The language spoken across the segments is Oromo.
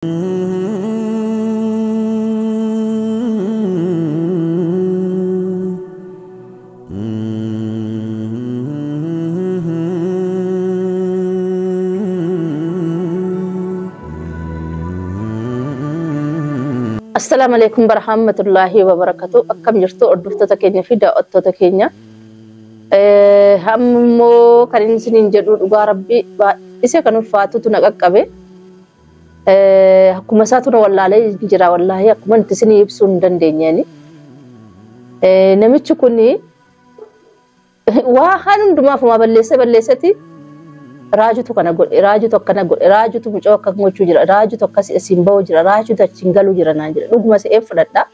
السلام عليكم ورحمة الله وبركاته. أكم جرتو أردفت تكينيا في دعوة تكينيا. هم مو كارين سنين جدول أجا ربي إسا كانوا فاتو تناقك أبي. حكومة ساتنا والله عليه جرا والله حكومة تسني يبسون دندينياني. نمشي كوني واحد دما فما بلسة راجو تو كنا راجو تو مجوا كم موجود جرا راجو تو كاس سيمباو جرا راجو تو تشينغالو جرا ناجرا لوج ما سيف فلتا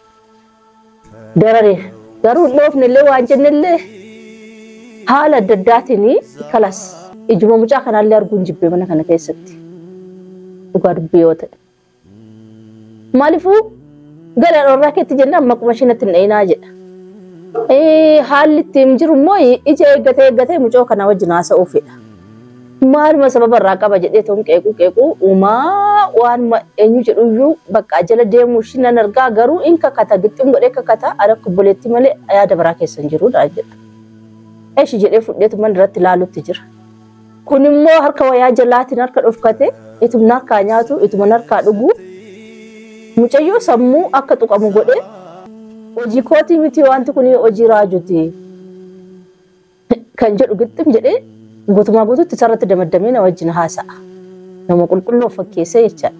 دراري دارو لوف نلله وانجن نلله حالة دداتني خلاص إجماع مجا كنا اللي أرجون جبه منا كنا كيستي وقارب بيوته مالفو قال الأوراق تجينا مقمشينة النيناجة حال تيمجر موي إجا إجته مجوا كنا وجناسة أوفي ما سبب الرقابة جدي توم كيكو وما وان ما إني جرّيو بقى أجل ديم وشينا نرجع غرو إنك كتا جتيم غريك كتا أنا قبلتي ملء أيا دبرك يسنجرو راجع إيش جرّي فديت من رت لالو تجر كوني مو هركوا يا جلاتي نركض أفكته إتم نركا نياتو إتم نركا دعو مچايو سمو أكتو كمو غده وجيكوتي متي وانتو كوني وجي راجوتي كنجر جتيم جدي قطما قطو تسرت دمدمين وجنا هاسا نما كله فكيسه يچا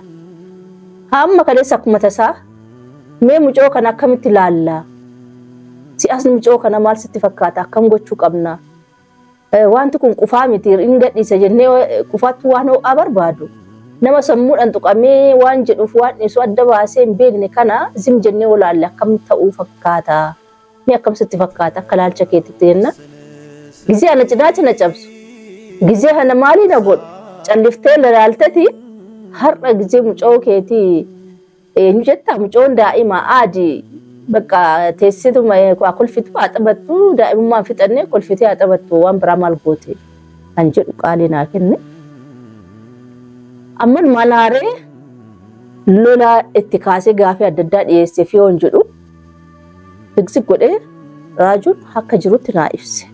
هم كده سكمه تسا مي مجو كنا كمت لالا سي اسن مجو كنا مال ستفكاتا كم غچو قبنا وانت كون قفامتي انغدي سجنه قفات وانو ابربادو نما سمو انت قمي وان جدو فوان نسو دباسين بيغني كنا زم جنه ولا كم تو فكاتا مي كم ستفكاتا كلال چكيتينا غزي انا چداچ نچبسو جزء هنا مالي نقول عندفتين لالتتي هر جزء مجوكيتي نجتا مجون دائما عادي بقى تيسيتو ما كل فتوى أتبتو دائما ما فتني كل فتوى أتبتو وان برامال قوتي أنجد قالنا كني أما المنارة لولا اتكاسي غافي الدداد يستفيون جدو تكسي قولي راجل حق جروت نائفسي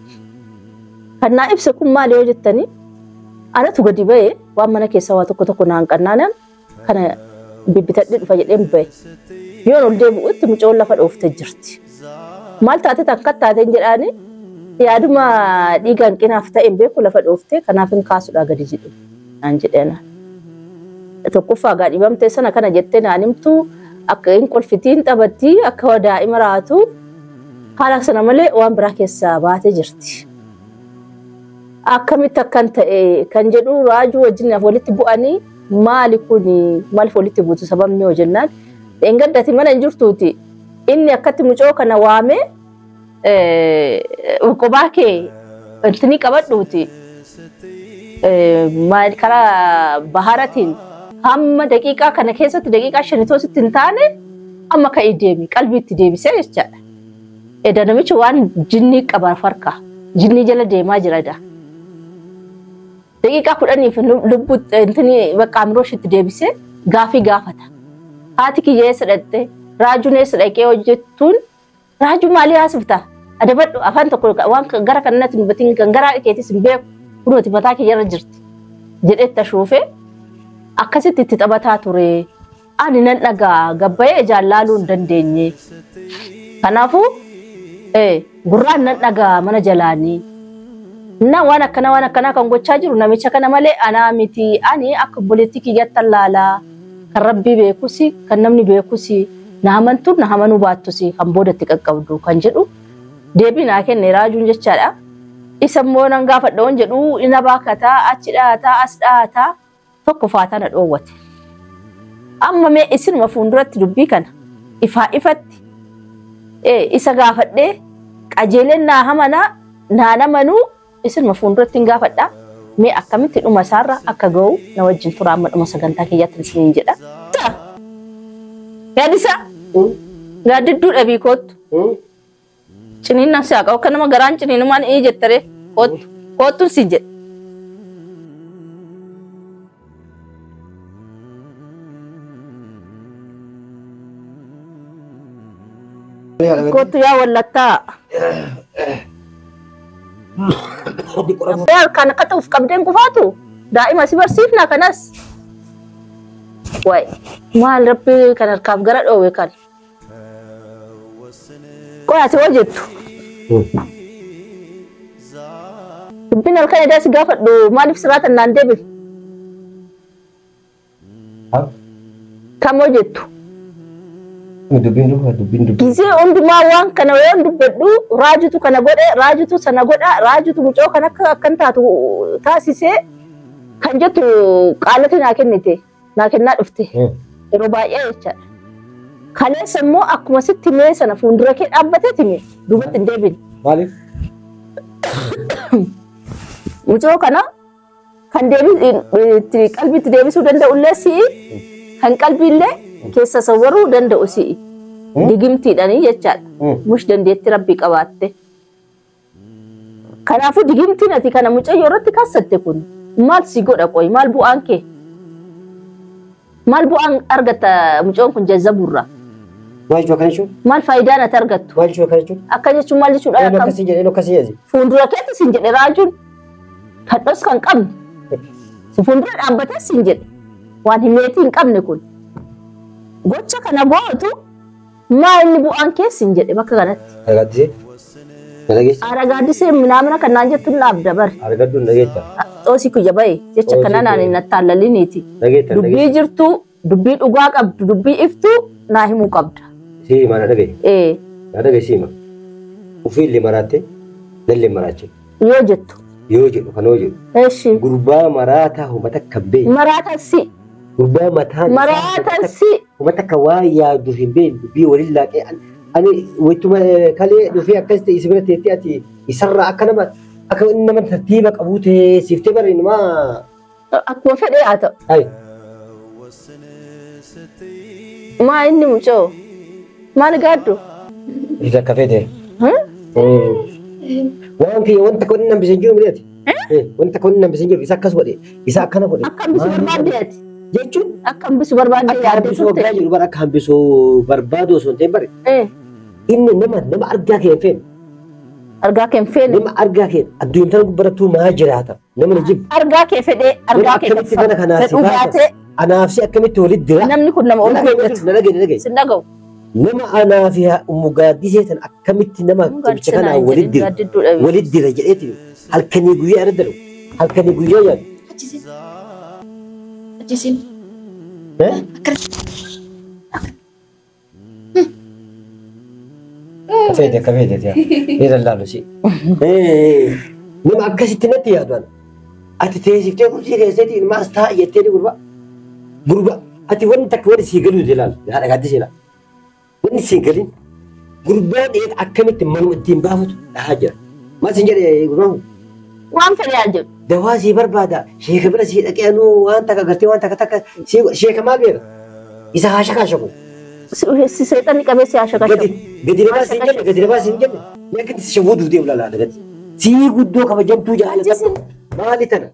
كان نائب سكون مالي وجدتني أنا تقولي بيه وأنا كيسوا تكون عنك أنا كان بيتدل فجأة بيه يوم الدين بقول تمشي لا فرق في تجرتي مال تأتي تنقط تأتي جراني يا دوما ديجان كنا فتاين بيه كل فرق في كان فين كاسو لا قدي جدو أنجد أنا تكوفا قاعد يبام تسنا كان جتنا نمتو أكين كل فتين تبتي أكوا دائما راتو خلاص أنا ملء وأنا براكيس سابات جرتي أكمل تكنت كان جدو راجو وجنة فولت بواني مالكوني مال فولت بوتو سبب مي وجنات إنقد دتي من انجرتوتي إني أكتم جوك نوامي وكباكي أنتني كبر دوتي ما كلا بهارتين هم دقيقة كان كيسة دقيقة شنيتوس تنتاني أما كايديمي قلبي تديمي سيرجع إذا نمشي وان جني كبر فرقة جني جل ديما جرادا دقيقة كلني في لبوت أنتني بكامروش تدبسه غافي غافتا هاتك جيس رده راجو نيس رأيكي وجدتون راجو مالي هاسفتا أدبر أفان تقول وان غرا كنات بتين غرا كيتي سبيك كنوتي بتاكي جرا جرت جدت تشوفه أكست تتبتا توري أنا ننقا غبايا جالالون دنديني كنافو غران ننقا من جلاني na wana kana kan gocha jiru na micha kana male ana miti ani ak politiki yattallala kan rabbi be kusi kan namni be kusi na hamantu na hamanu battusi kan boda tikakkabdu kan jedu debi na ken ne rajun jechada isam monan gafa don jedu ina bakata acida ta asda ta tokko fata na dowate amma me isin mafundurat dubbi kana ifatti isa gafadde qajelen na hamana na namanu isin mafundurat tingafadda me akkamiti duma sarra akagau na wajin turama duma saganta ke yatin sinin jeda ya disa ga diddu dabi kot cinin na sa ka kana magaran cinin man e jettare kot sinjet كنت يا ولتا كان كتوف كبدين كفاتو دائما سيبرسيفنا كناس واي ما ربي كان الكاف قرأ أو كان كويس وجدت بين الكلام ده سقافة دو ما نفس رات الناندبل كم وجدت dubbiin Gizee hundumaa waan kana waan dubbadhu raajitu kana godhe raajitu sana godha raajitu mucoo kan akka akkan taatu taasisee kan jettu qaalati naa kennite naa kennaa dhufte yeroo baay'ee jechaadha. Kaleessa immoo akkuma sitti mee sana fuuldura kee dhaabbatee time duubatti hin deebine. Maaliif? Mucoo kana kan qalbiitti deebisuu danda'ullee si'i kan qalbiillee keessa sawwaruu danda'u si'i. Digimtiidhaanii jechaadha. Mush dandeetti rabbi qabaatte. Kanaafuu digimtiin ati kana mucayyoo irratti kaasatte kun maal si godha qoy maal bu'aan kee? Maal bu'aan argata mucoon kun jazzaburraa? Maal jechuudha kana jechuun? Maal faayidaan ati argattu? Maal jechuudha kana jechuun? Akka jechuun maal jechuudha? Eenyu akkasii jedhe eenyu akkasii jedhe? Fuuldura keetti sin jedhe raajuun kadhos kan qabne. Si fuuldura dhaabbatee sin jedhe waan himeetii hin qabne kun. Gocha kana gootu maa inni bu'aan keessi hin jedhe bakka kanatti. Argaaddisee? Nalageessa? Argaaddisee minaamina kanaan jettuun dhaabda bare. Argadduun nageessa? Xoosii kuyya bahe jecha kana naan hin attaallaliniiti. Nageessa? Dubbii jirtu, dubbii dhugaa qabdu, dubbii iftu naa himuu qabda. Siima na dhagaye? Na dhagaye siima. Ufii illee maraatte nallee maraache. Yoo jettu. Yoo jedhu kan yoo jedhu. Eeshi. Gurbaa maraataa humata kabbee. Maraataa si. Gurbaa mataan Maraataa si. humata akka waa yaadu hin beekne dubbii waliin laaqee ani wayituma kalee dhufee akkas ta'e isbira teettee ati isarraa akka nama tartiiba qabuu teessiftee bara inumaa. Akkuma fedhee haa ta'u. Ayi. Maa inni mucoo? Maal gaaddu? Isa akka fedhe. Wanta kun nambisen jiru miti. Wanta kun nambisen jiru isa akkas godhe isa akkana godhe. Akka hambisu barbaaddeeti. Jechuun Akka hambisu barbaadde akka hambisuu waggaa jiru bara akka hambisuu barbaadu osoo hin ta'in bare. Inni nama argaa kee hin feene. Argaa kee hin feene. Nama argaa kee addunyaa gubbarattuu maa jiraata nama na jibbu. Argaa kee fedhee argaa kee akkamitti mana kanaaf si baata. Anaafsi akkamitti walitti dira. Namni kun nama ol eeggatu. Na dhagaye. Sin dhagahu. Nama anaafi mugaadisee tan akkamitti nama qamicha kanaa walitti dira jedheeti halkanii guyyaa irra dalu halkanii guyyaa yaadu. Ajisin. Kafeete yaa. Eera laalu si. Nama akkasitti natti yaadu. Ati teessiftee kursii keessatti ilmaas taa'e jettee gurba. Ati wanti takka wanti sii galuu ilaali. Haadha gaaddisee ilaali. Wanti sii galin gurbaan dheedha akkamitti manuma ittiin baafatu dhahaa jira. Maal siin jedhee gurbaan kun? Waan fedhee haa jedhu. Dawaa sii barbaada. Sheeka bira sii dhaqee anuu waan takka gartee waan takka sheeka maal beeka? Isa haasha kaashaku. Seexanni qabee si haasha kaashaku. Gadi nabaa siin jenne. Yakki si shawwuu duutee ulaalaa dhagati. Sii guddoo kabajamtuu jaalatamu. Maali tana?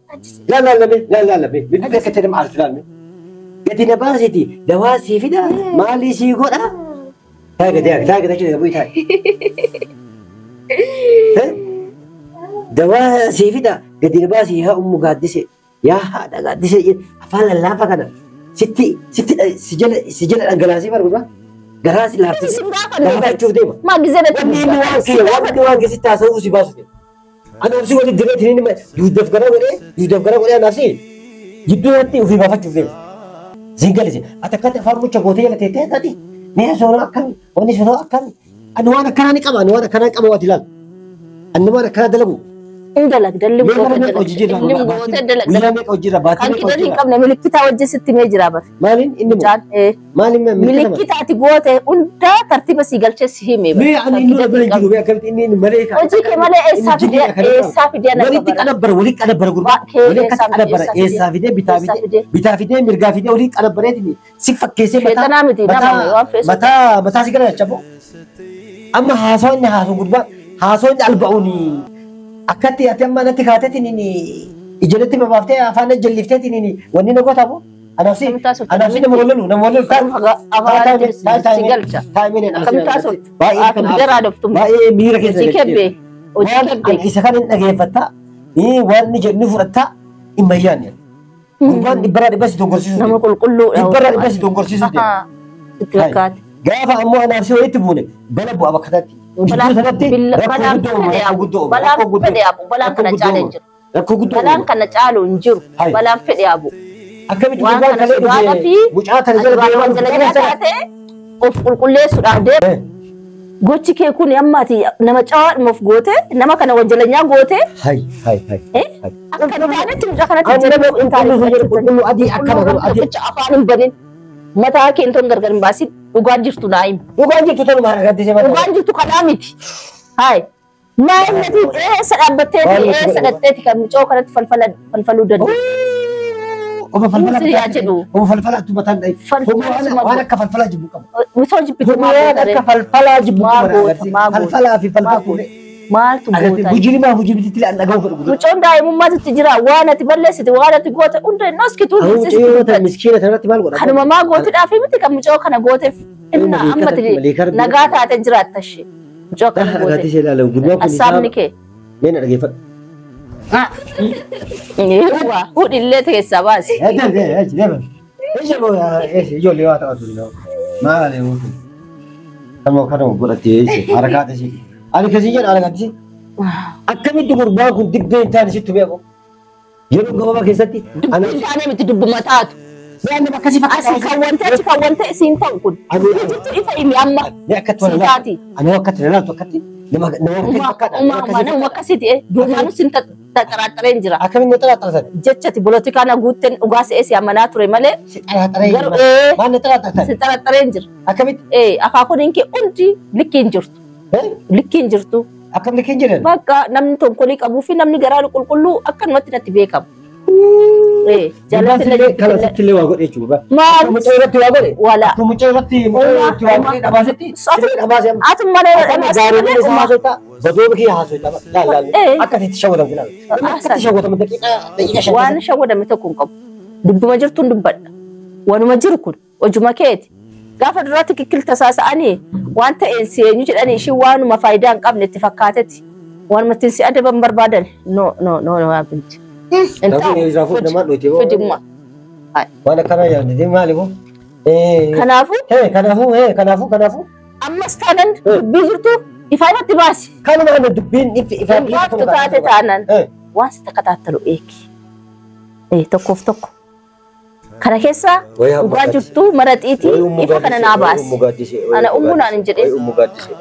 Laalame. Bibbi akka ta'e nama aartu laalme. Gadi nabaa siiti dawaa sii fida maalii sii godha? Taaga jechuudha gabu taa'e. Dawaa sii fida gadi nabaa sii haa ummu gaaddise yaa haadha gaaddise afaan lallaafa kana si jala dhangalaasee barbaada. Garaa si laaffise laaffachuuf deema. Maa gizee dha Wanni waan keessatti haasa'uu si baasu. Anaafsi walitti direetiin inni duudaf gara godhee anaafsi jidduu irratti ofii baafachuuf deema. Zingalise ati akkatti afaan mucha gootee jala teettee taati. Mee sooroo akkami wanni sooroo akkami ani waan akkanaa ni qaba waati ilaala. Ani waan akkanaa dalagu. Indalag dalli gootee dalag. Kan kidani hin qabne milikitaa wajjin sitti mee jira bara. Maaliin inni maaliin milikitaa ati goote hundaa tartiiba si galchee si hime bara. Mee ani inni bira jiru mee akkamitti inni malee kan. Hojii kee malee eessaa fidee na walitti qadabbara gurbaa. Walitti qadabbara eessaa fidee bitaa fidee mirgaa fidee walitti qadabbareetiin si fakkeessee Sheetanaa miti nama waan feesu. mataa si gara jaboo. Amma haasawni haasoo gurbaa haasawni alba'uuni. Akkatti ati amma natti kaatetiin ijoolletti babaaftee afaan jalliifteetiin wanni na gootamu أنا نفسي نم وللو كان تايمين باي ميرا كيسا وان إسا كان نغيفتا وان نفرتا إما يعني وان إبرا بس تنقرسيسو نما كل إبرا بس تنقرسيسو تتلقات قافا أمو أنا نفسي ويتبوني بلبو أبا كتاتي balaan fedhe abu balaan kana caalu hin jiru balaan kana caalu hin jiru balaan fedhe abu waan kana sodaadha fi wanjala taate of qulqulleessuudhaaf deemu gochi kee kun ammaati nama cawaadhuma of goote nama kana wanjalanyaa goote akka taanetti mucaa kanatti qulqulluu adii afaan hin banin mataa keentoon gargar hin baasin dhugaan jirtu naa'im dhugaan jirtu tanuma argattise dhugaan jirtu kanaa miti hai naa'imnati eessa dhaabbatteeti eessa dhaqxeeti kan mucoo kanatti falfaluu dandeessu Oma falfala tu matan dai. Wana ka falfala jibu kam. Misal jibu wana ka falfala jibu kam. Falfala fi falfala ku. Maal tu goota. Bujili ma bujili titili an dagaw fa. Mucoon daa'imummaa sitti jira waan ati balleessite waan ati goota hunda noski tu. Miskiina tanatti maal godha. Kanuma maa gootiidhaaf miti kan mucoo kana gooteef inna ammati nagaa taate jiraatta ishee. Mucoo kana gooteef. Assaabni kee. Meena dhageeffadhu. Waa hudhillee keessaa baasi. Ijoollee waa ta'atu maali hutu kanuma godhattee harakaata ishee ani kasii jedha argatti akkamitti gurbaan kun dibbee hin taane sitti beeku yeroo gabaabaa keessatti dubbii isaanii miti dubbuma taatu. Yaanni akkasii fakkaata. Achi kan wanta isiin ta'u kun. Jirtu ifa himi amma. Siitaati. Ani akkatti ilaaltu akkatti nama akkasiiti duubaanus hin xaxaraxareen jira. Akkamiin xaxaraxaratan? Jechati bolotikaan guutten dhugaa se'ee amanaa ture malee. Maal xaxaraxaratan? Si xaxaraxareen jira. Akkamitti? Akaakoniin kee hundi likkiin jirtu. Likkiin jirtu. Akkam likkiin jiran? Bakka namni tonkolii qabuu fi namni garaa qulqulluu akkanumatti natti beekamu. Jaallatanii kanatti illee waa godhe jechuudha. Maal? Mucaa irratti waa godhe. Wala. Mucaa irratti waa godhe dhabaasetti. Dhabaasee amma. Ati malee dhabaasee. Gaariin isaa haasota. Badoo bikii haasota. Laallaan. Akkasitti shawwatamu ilaala. Akkasitti shawwatamu daqiiqaa shan. Waan shawwadame tokko hin qabu. Dubbuma jirtuun dubbadha. Waanuma jiru kun hojuma keeti. Gaafa duraatti kikkilta saasa'anii waan ta'een seenyu jedhanii ishii waanuma faayidaa hin qabne itti fakkaatetti. Waanuma ittiin si adaban barbaadan. No abinti. Waan akkana yaadde maaliif? Kanaafuu ammas taanan dubbii jirtu ifaanatti baasi. Kanuma kana dubbiin ifaaftu taate taanan waan si takkataattalu eegi. Tokkoof tokko. Kana keessa dhugaa jirtu maraxiitii ifa kana naa baasi. Ana ummunaan hin jedhee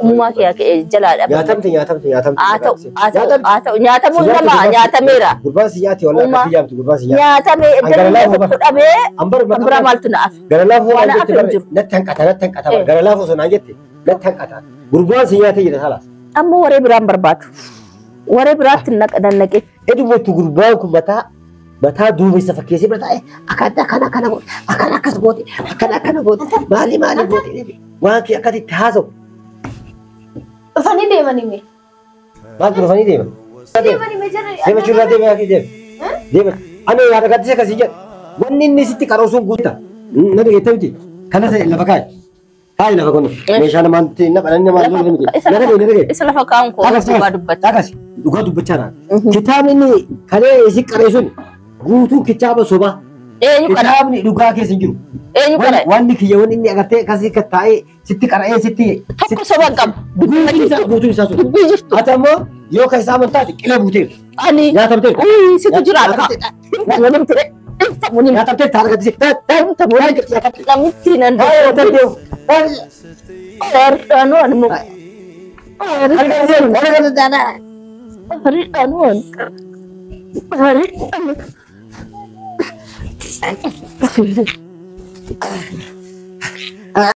ummumaa kee jalaadha. Haa ta'u nyaatamuu namaa nyaatameera. Gurbaan si nyaate walaa akka biyyaamtu gurbaan si nyaate. Nyaatamee edda tokko dhabee bira maaltu na'af. Gara laafuu natti hanqata. Gara laafuu osoo naan jette natti hanqata. Gurbaan si nyaate jedha salaas. Amma waree biraan barbaadu. Waree biraatti nannaqe. Edumatti gurbaan kun mataa duuba isa fakkeessee bira taa'ee akkana goote akkana akkas goote akkana goote maali goote waan kee akkasitti haasa'u. Dhufanii deemanii mee? Maaltu dhufanii deeman? Deema churraa deema yaa deema. Ani yaada gaddisa akkasii jedha. Wanni inni sitti qaroosuun guuta. Na dhageetta miti. Kanas lafa kaayi. Kaayi lafa kun meeshaa namaatti naqananii namaa loluu miti. Na dhagee. Isa lafa kaa'uun koo dhugaa dubbata. Akkasi dhugaa dubbachaa naan. Kitaabni inni kalee isi qareessuun guutuu kitaaba sobaa. Kitaabni dhugaa keessa hin jiru. Wanni kiyya wanni inni agartee akkasii taa'ee sitti qara'ee sitti. Tokko sobaan qaba. Guutuun isaa sun. Ati ammoo yoo kan isaa amantaati qilee buuteera. Ani. Nyaatamteera. Situ jiraata. Nyaatamteera taa'aa argattise. Namitti nan Thank you.